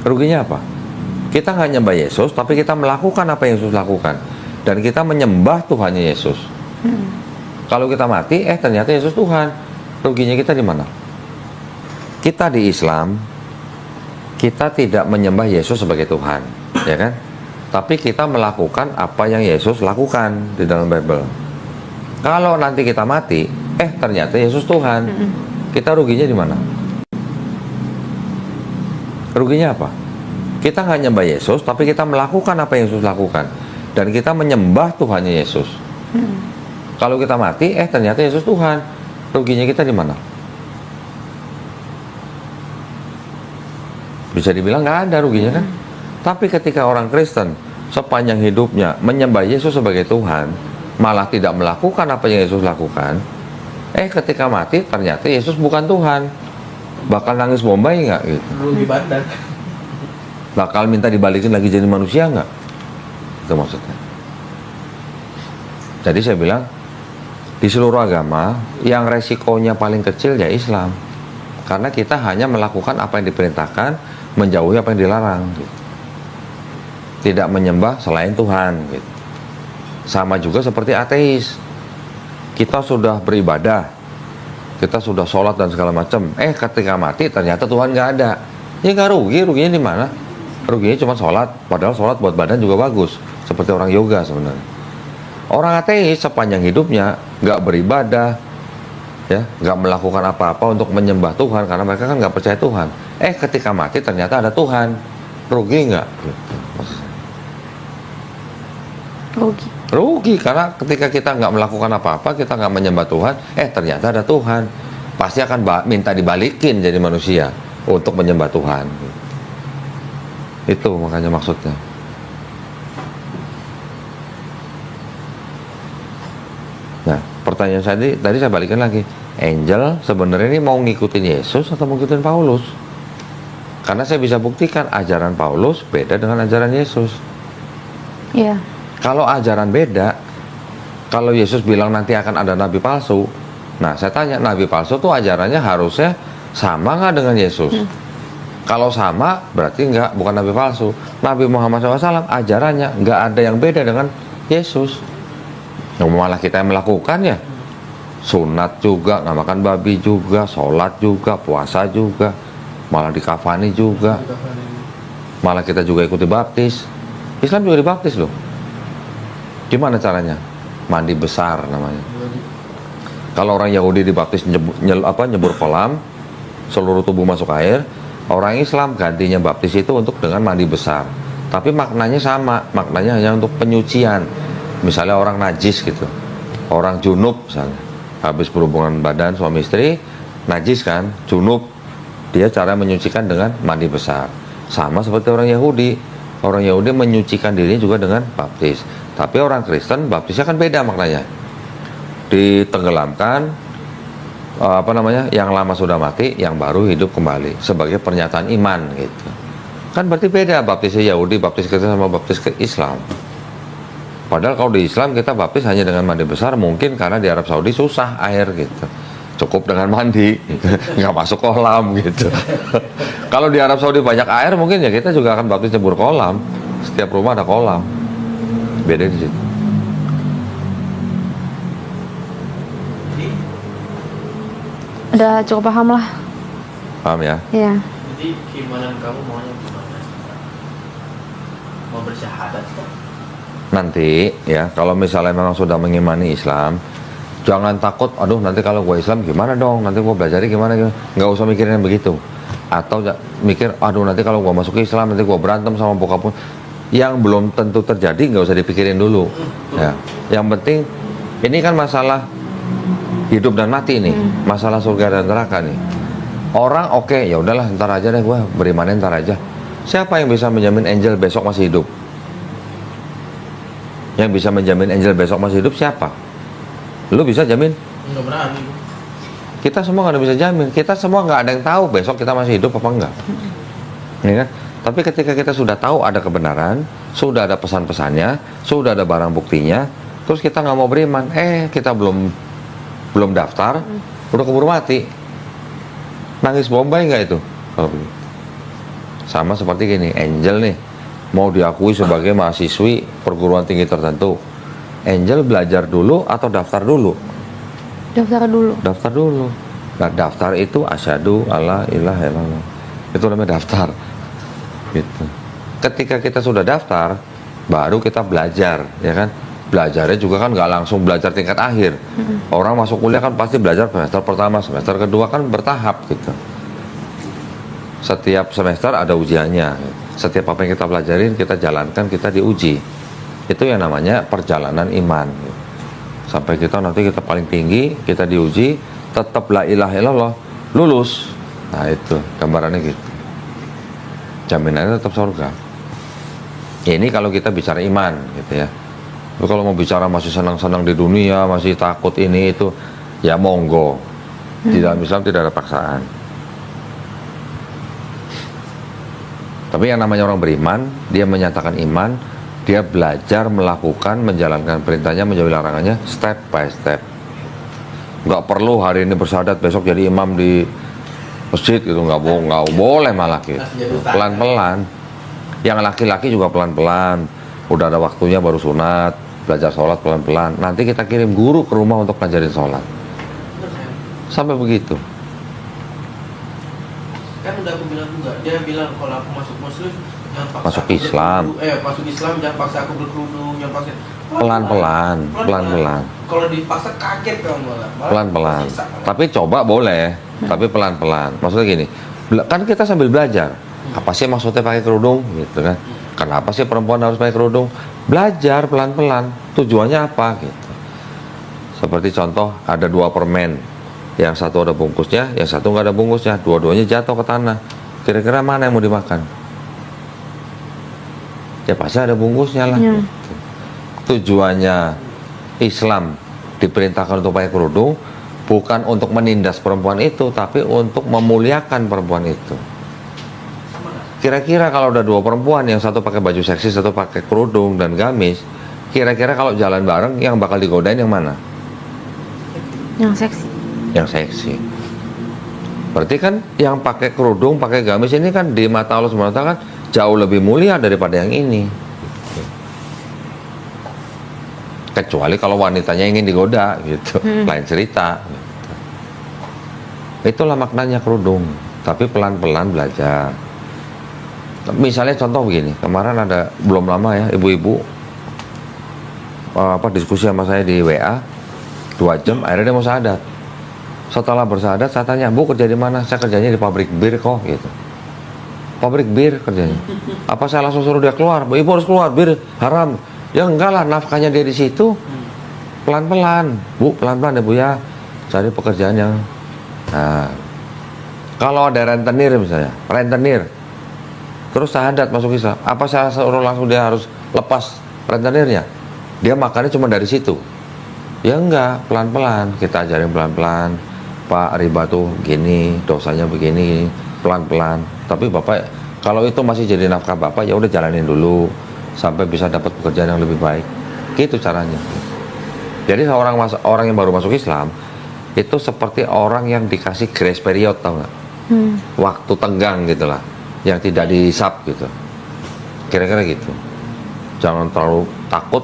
Ruginya apa? Kita nggak nyembah Yesus, tapi kita melakukan apa yang Yesus lakukan, dan kita menyembah Tuhannya Yesus. Kalau kita mati, ternyata Yesus Tuhan, ruginya kita di mana? Kita di Islam, kita tidak menyembah Yesus sebagai Tuhan, ya kan? Tapi kita melakukan apa yang Yesus lakukan di dalam Bible. Kalau nanti kita mati, ternyata Yesus Tuhan, kita ruginya di mana? Ruginya apa? Kita nggak nyembah Yesus, tapi kita melakukan apa yang Yesus lakukan, dan kita menyembah Tuhannya Yesus. Kalau kita mati, ternyata Yesus Tuhan, ruginya kita di mana? Bisa dibilang nggak ada ruginya kan? Tapi ketika orang Kristen sepanjang hidupnya menyembah Yesus sebagai Tuhan, malah tidak melakukan apa yang Yesus lakukan, ketika mati ternyata Yesus bukan Tuhan, bakal nangis bombay nggak gitu? Rugi badan. Bakal minta dibalikin lagi jadi manusia nggak? Itu maksudnya. Jadi saya bilang, di seluruh agama yang resikonya paling kecil ya Islam, karena kita hanya melakukan apa yang diperintahkan, menjauhi apa yang dilarang gitu. Tidak menyembah selain Tuhan gitu. Sama juga seperti ateis, kita sudah beribadah, kita sudah sholat dan segala macam, ketika mati ternyata Tuhan nggak ada, ya nggak rugi. Ruginya di mana? Ruginya cuma sholat, padahal sholat buat badan juga bagus, seperti orang yoga sebenarnya. Orang ateis sepanjang hidupnya nggak beribadah, ya nggak melakukan apa-apa untuk menyembah Tuhan, karena mereka kan nggak percaya Tuhan. Ketika mati ternyata ada Tuhan, rugi nggak? Rugi, karena ketika kita nggak melakukan apa-apa, kita nggak menyembah Tuhan, ternyata ada Tuhan, pasti akan minta dibalikin jadi manusia untuk menyembah Tuhan. Itu makanya maksudnya. Nah, pertanyaan saya tadi saya balikin lagi. Angel sebenarnya ini mau ngikutin Yesus atau mau ngikutin Paulus? Karena saya bisa buktikan ajaran Paulus beda dengan ajaran Yesus. Iya. Kalau ajaran beda, kalau Yesus bilang nanti akan ada nabi palsu, nah saya tanya, nabi palsu tuh ajarannya harusnya sama nggak dengan Yesus? Kalau sama, berarti bukan nabi palsu. Nabi Muhammad SAW ajarannya nggak ada yang beda dengan Yesus. Malah kita yang melakukan ya, sunat juga, nggak makan babi juga, sholat juga, puasa juga, malah dikafani juga, malah kita juga ikuti baptis. Islam juga dibaptis loh. Gimana caranya? Mandi besar namanya. Kalau orang Yahudi dibaptis nyebur kolam, seluruh tubuh masuk air. Orang Islam gantinya baptis itu untuk dengan mandi besar. Tapi maknanya sama, maknanya hanya untuk penyucian. Misalnya orang najis gitu, orang junub misalnya, habis berhubungan badan suami istri, najis kan, junub, dia cara menyucikan dengan mandi besar. Sama seperti orang Yahudi. Orang Yahudi menyucikan dirinya juga dengan baptis. Tapi orang Kristen baptisnya kan beda maknanya. Ditenggelamkan, yang lama sudah mati, yang baru hidup kembali sebagai pernyataan iman gitu. Kan berarti beda baptisnya Yahudi, baptis Kristen sama baptis ke Islam. Padahal kalau di Islam kita baptis hanya dengan mandi besar, mungkin karena di Arab Saudi susah air gitu. Cukup dengan mandi, gitu. Nggak masuk kolam gitu. Kalau di Arab Saudi banyak air, mungkin ya kita juga akan baptis nyebur kolam. Setiap rumah ada kolam. Beda di situ. Udah cukup paham lah. Paham ya? Iya. Jadi keimanan kamu maunya gimana? Mau bersyahadat kok? Nanti ya, kalau misalnya memang sudah mengimani Islam, jangan takut, aduh nanti kalau gue Islam gimana dong, nanti gue belajarnya gimana, nggak usah mikirin yang begitu. Atau mikir, aduh nanti kalau gue masuk Islam, nanti gue berantem sama bokap pun, yang belum tentu terjadi nggak usah dipikirin dulu. Ya, yang penting ini kan masalah hidup dan mati nih, masalah surga dan neraka nih. Orang oke, ya udahlah ntar aja deh gue berimannya ntar aja. Siapa yang bisa menjamin Angel besok masih hidup? Yang bisa menjamin Angel besok masih hidup siapa? Lu bisa jamin? Nggak berani. Kita semua nggak ada bisa jamin. Kita semua nggak ada yang tahu besok kita masih hidup apa enggak. Ya kan? Tapi ketika kita sudah tahu ada kebenaran, sudah ada pesan-pesannya, sudah ada barang buktinya, terus kita nggak mau beriman, kita belum daftar, udah keburu mati. Nangis bombay nggak itu? Kalau begitu. Sama seperti gini, Angel nih mau diakui sebagai mahasiswi perguruan tinggi tertentu. Angel belajar dulu atau daftar dulu? Daftar dulu. Daftar dulu. Nah, daftar itu asyhadu alla ilaha illallah. Itu namanya daftar. Gitu. Ketika kita sudah daftar, baru kita belajar, ya kan? Belajarnya juga kan nggak langsung belajar tingkat akhir. Orang masuk kuliah kan pasti belajar semester pertama, semester kedua kan bertahap gitu. Setiap semester ada ujiannya. Setiap apa yang kita pelajarin, kita jalankan, kita diuji. Itu yang namanya perjalanan iman. Sampai nanti kita paling tinggi, kita diuji, tetap la ilaha illallah, lulus. Nah itu gambarannya gitu. Jaminannya tetap surga. Ini kalau kita bicara iman gitu ya. Tapi kalau mau bicara masih senang-senang di dunia, masih takut ini itu, ya monggo. Di dalam Islam tidak ada paksaan. Tapi yang namanya orang beriman, dia menyatakan iman, dia belajar melakukan, menjalankan perintahnya, menjauhi larangannya, step by step. Nggak perlu hari ini bersyahadat, besok jadi imam di masjid gitu, nggak boleh malah gitu. Pelan-pelan. Yang laki-laki juga pelan-pelan. Udah ada waktunya baru sunat, belajar sholat pelan-pelan. Nanti kita kirim guru ke rumah untuk ngajarin sholat. Sampai begitu. Kan udah aku bilang juga, dia bilang kalau aku masuk muslim jangan paksa Masuk aku Islam. masuk Islam jangan paksa aku berkerudung, jangan paksa Pelan-pelan. Kalau dipaksa kaget kamu malah Pelan-pelan. sisa. Tapi coba boleh, tapi pelan-pelan. Maksudnya gini, kan kita sambil belajar. Apa sih maksudnya pakai kerudung gitu kan? Kenapa sih perempuan harus pakai kerudung? Belajar pelan-pelan. Tujuannya apa gitu. Seperti contoh, ada 2 permen. Yang satu ada bungkusnya, yang satu nggak ada bungkusnya. Dua-duanya jatuh ke tanah. Kira-kira mana yang mau dimakan? Ya pasti ada bungkusnya lah. Ya. Tujuannya Islam diperintahkan untuk pakai kerudung bukan untuk menindas perempuan itu, tapi untuk memuliakan perempuan itu. Kira-kira kalau udah 2 perempuan, yang satu pakai baju seksi, satu pakai kerudung dan gamis, kira-kira kalau jalan bareng yang bakal digodain yang mana? Yang seksi. Yang seksi. Berarti kan yang pakai kerudung, pakai gamis ini kan di mata Allah SWT kan jauh lebih mulia daripada yang ini. Kecuali kalau wanitanya ingin digoda gitu, lain cerita. Gitu. Itulah maknanya kerudung, tapi pelan-pelan belajar. Misalnya contoh begini, kemarin ada belum lama ya ibu-ibu diskusi sama saya di WA 2 jam, akhirnya dia mau syahadat. Setelah bersyahadat saya tanya, Bu kerja di mana? Saya kerjanya di pabrik bir kok gitu. Pabrik bir kerjanya. Apa saya langsung suruh dia keluar? Ibu harus keluar, bir haram. Ya enggak lah, nafkahnya dia di situ. Pelan-pelan, Bu, pelan-pelan ya Bu ya. Cari pekerjaan yang. Nah, kalau ada rentenir misalnya, rentenir, terus syahadat masuk Islam, apa saya suruh langsung dia harus lepas rentenirnya? Dia makannya cuma dari situ. Ya enggak, pelan-pelan, kita ajarin pelan-pelan. Pak, riba tuh gini, dosanya begini, pelan-pelan. Tapi Bapak, kalau itu masih jadi nafkah Bapak, ya udah jalanin dulu sampai bisa dapat pekerjaan yang lebih baik. Gitu caranya. Jadi orang yang baru masuk Islam itu seperti orang yang dikasih grace period, tau nggak? Waktu tenggang gitulah, yang tidak dihisap gitu. Kira-kira gitu. Jangan terlalu takut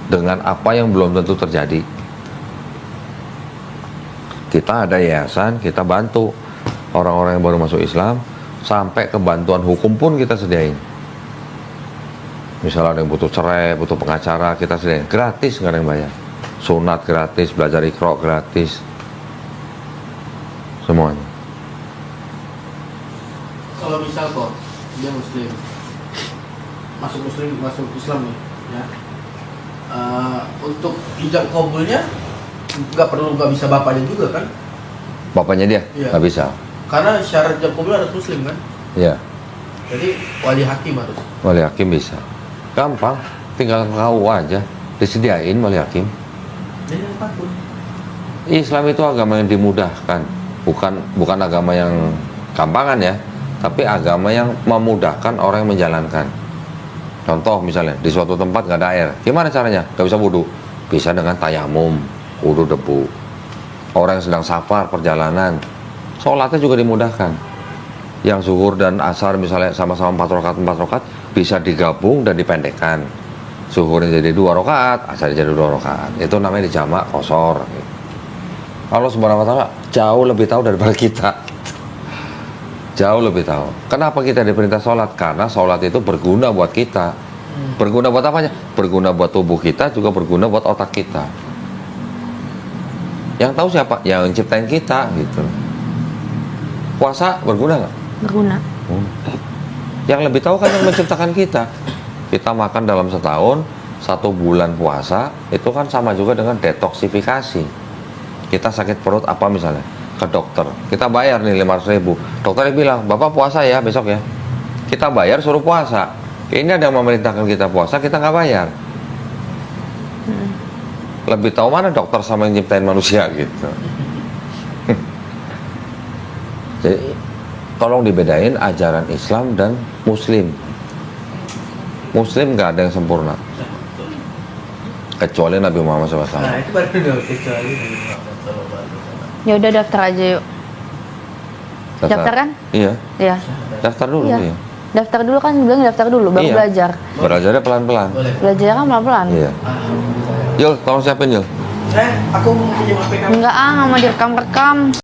dengan apa yang belum tentu terjadi. Kita ada yayasan, kita bantu orang-orang yang baru masuk Islam, sampai ke bantuan hukum pun kita sediain. Misalnya ada yang butuh cerai, butuh pengacara, kita sediain gratis, nggak ada yang bayar. Sunat gratis, belajar Iqra gratis, semuanya. Kalau misal kok dia muslim, masuk Islam nih, ya. Untuk ijab kabulnya nggak bisa bapaknya juga kan? Bapaknya dia Iya. nggak bisa. Karena syarat jam kumpul harus muslim kan? Ya, Jadi wali hakim harus. wali hakim bisa. Gampang, tinggal kau aja. Disediain wali hakim. Jadi apapun. Islam itu agama yang dimudahkan, bukan agama yang gampangan ya, tapi agama yang memudahkan orang yang menjalankan. Contoh misalnya di suatu tempat nggak ada air, gimana caranya? Gak bisa wudhu, bisa dengan tayamum, wudhu debu. Orang yang sedang safar perjalanan, sholatnya juga dimudahkan. Yang zuhur dan asar misalnya sama-sama 4 rakaat bisa digabung dan dipendekkan. Zuhurnya jadi 2 rakaat, asarnya jadi 2 rakaat. Itu namanya dijamak qashar. Allah Subhanahu wa taala jauh lebih tahu daripada kita. Jauh lebih tahu. Kenapa kita diperintah sholat? Karena sholat itu berguna buat kita. Berguna buat apanya? Berguna buat tubuh kita, juga berguna buat otak kita. Yang tahu siapa? Yang ciptain kita gitu. Puasa berguna nggak? Berguna. Yang lebih tahu kan yang menciptakan kita. Kita makan dalam setahun, 1 bulan puasa, itu kan sama juga dengan detoksifikasi. Kita sakit perut apa misalnya, ke dokter, kita bayar nih 500.000. Dokternya bilang, Bapak puasa ya besok ya. Kita bayar suruh puasa. Ini ada yang memerintahkan kita puasa, kita nggak bayar. Lebih tahu mana dokter sama yang nyiptain manusia gitu. Jadi tolong dibedain ajaran Islam dan Muslim. Muslim nggak ada yang sempurna kecuali Nabi Muhammad SAW. Nah itu baru dong kecuali Nabi Muhammad SAW. Ya udah daftar aja yuk. Daftar kan? Iya. Iya. Daftar dulu Iya. iya. Daftar dulu kan, bilang daftar dulu baru Iya. belajar. Belajarnya pelan-pelan. Boleh. Belajarnya kan pelan-pelan. Iya. Yul, tolong siapin Yul. Aku mau pinjam HP kamu. Enggak nggak mau direkam-rekam.